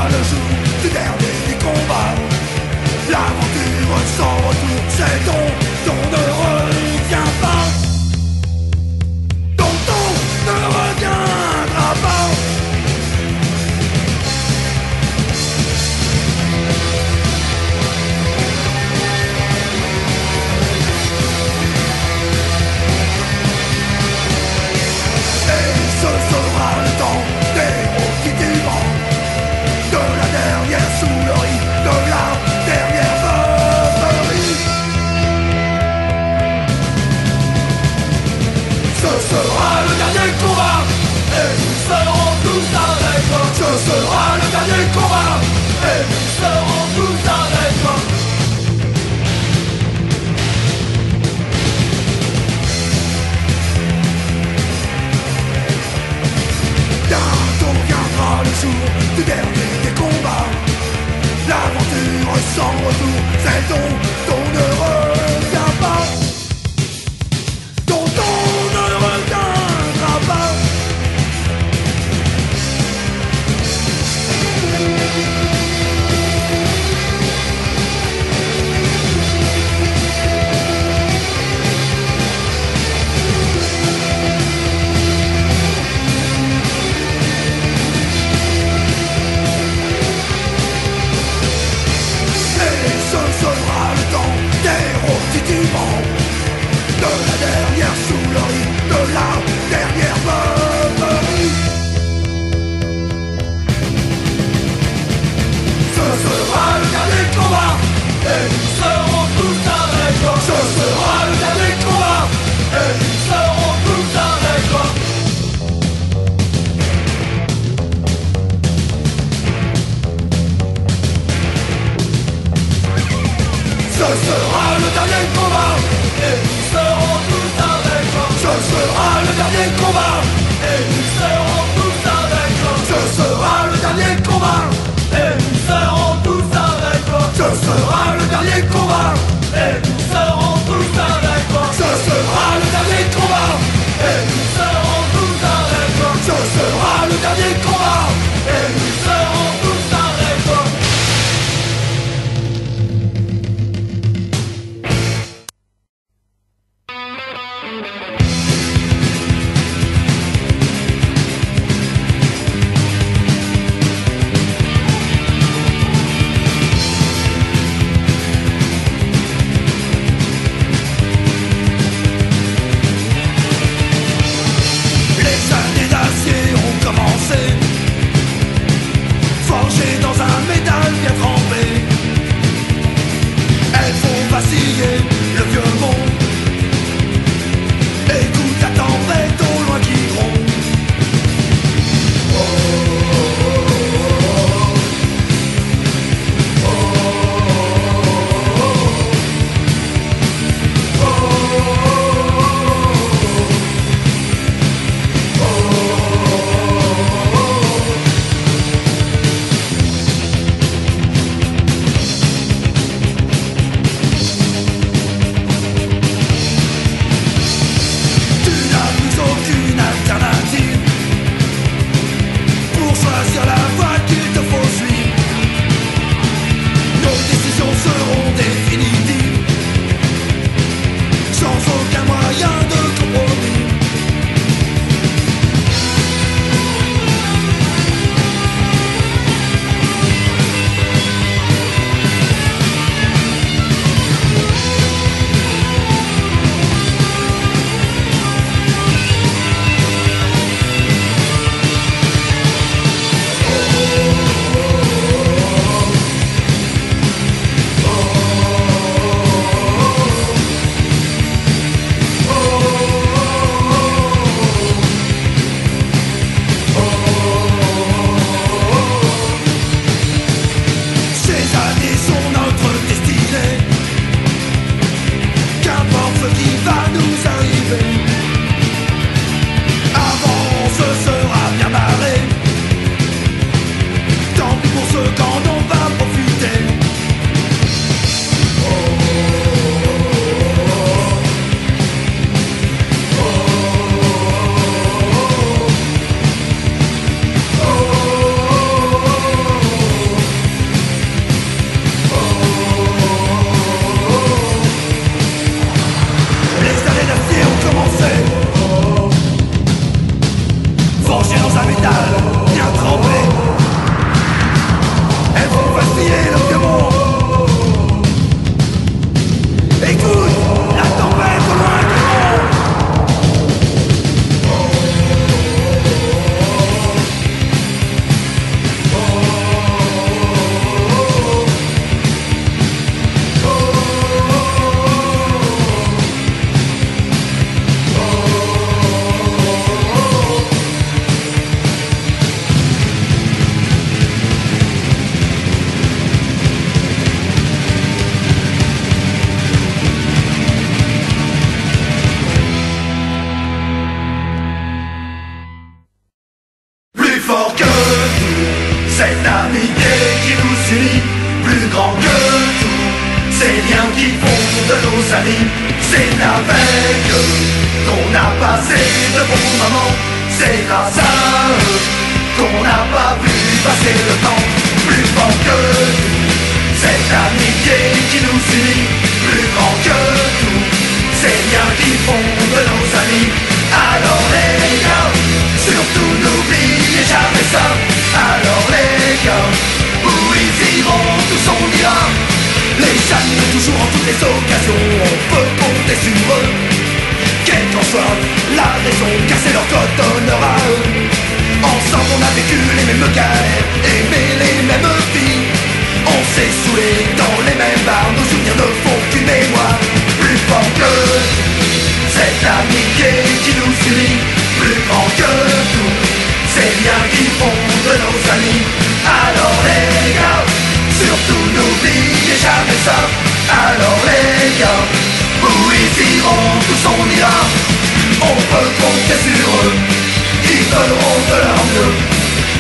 le jour du dernier combat. L'aventure sans retour, c'est dont on ne revient pas. Dont on ne reviendra pas. Et ce sera le temps des héros qui vivront, de la dernière soulerie, de la dernière beuverie. Ce sera le dernier combat, et nous serons tous avec toi. Ce sera le dernier combat, et nous serons tous avec toi. Bientôt viendra le jour du dernier des combats. L'aventure sans retour, c'est dont on ne revient pas. Dont on ne reviendra pas. Ce sera le temps des héros qui vivront, de la dernière soulerie, de la dernière beuverie. Ce sera le dernier combat, et nous serons tous avec toi. Ce sera le dernier combat, et nous serons tous avec toi. Ce sera le dernier combat, et nous serons tous avec toi. Ce sera le dernier combat, et nous serons tous avec toi. Ce sera le dernier combat, et nous serons tous avec toi. Ce sera le dernier combat, et nous serons tous avec toi. Ce sera le dernier combat, et nous serons tous avec toi. Ce sera le dernier combat, et nous serons tous avec toi. Les années d'acier ont commencé, forgées dans un métal bien trempé. Elles font vaciller le vieux monde. Écoute la tempête au loin qui gronde. Tu n'as plus aucune alternative pour choisir la voie qu'il te faut suivre. Nos décisions seront définitives, sans aucun moyen de compromis. dans un métal bien trempé. Elles vont vaciller le vieux monde. Écoute, la tempête au loin gronde. Plus fort que tout, cette amitié qui nous unit. Plus grand que tout, ces liens qui font de nos amis. C'est avec eux qu'on a passé de bons moments. C'est grâce à eux qu'on n'a pas pu passer le temps. Plus fort que tout, cette amitié qui nous unit. Plus grand que tout, ces liens qui font de nos amis. Alors les gars, surtout n'oubliez jamais ça. Alors les gars, où ils iront, tous on ira. Les jaloux, toujours en toutes les occasions, on peut compter sur eux. Quelle qu'en soit la raison, car c'est leur code d'honneur à eux. Ensemble on a vécu les mêmes galères, aimé les mêmes vies. On s'est saoulé dans les mêmes bars, nos souvenirs ne font qu'une mémoire. Plus fort que cette amitié qui nous unit. Plus grand que tout, ces liens qui font de nos amis. Alors les gars, surtout n'oubliez jamais ça. Alors les gars, où ils iront, tous on ira. On peut compter sur eux, ils feront de leur mieux.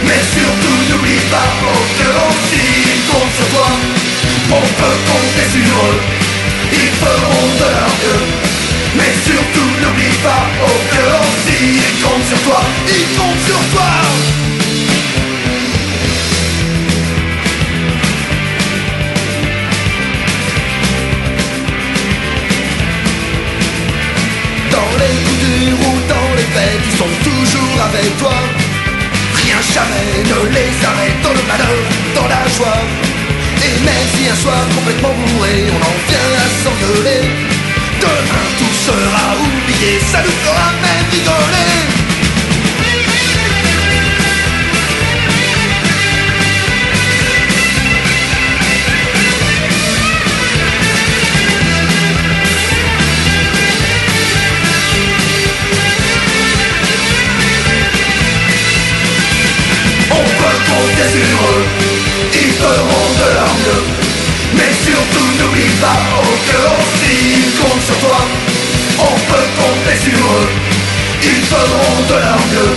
Mais surtout n'oublie pas, oh que aussi ils comptent sur toi. On peut compter sur eux, ils feront de leur mieux. Mais surtout n'oublie pas, oh que aussi ils comptent sur toi. Ils comptent sur toi. Dans les coups durs ou dans les fêtes, ils sont toujours avec toi. Rien jamais ne les arrête dans le malheur, dans la joie. Et même si un soir complètement bourré, on en vient à s'engueuler, demain tout sera oublié, ça nous fera même rigoler. Comptez sur eux, ils feront de leur mieux. Mais surtout n'oublie pas, oh que aussi ils comptent sur toi. On peut compter sur eux, ils feront de leur mieux.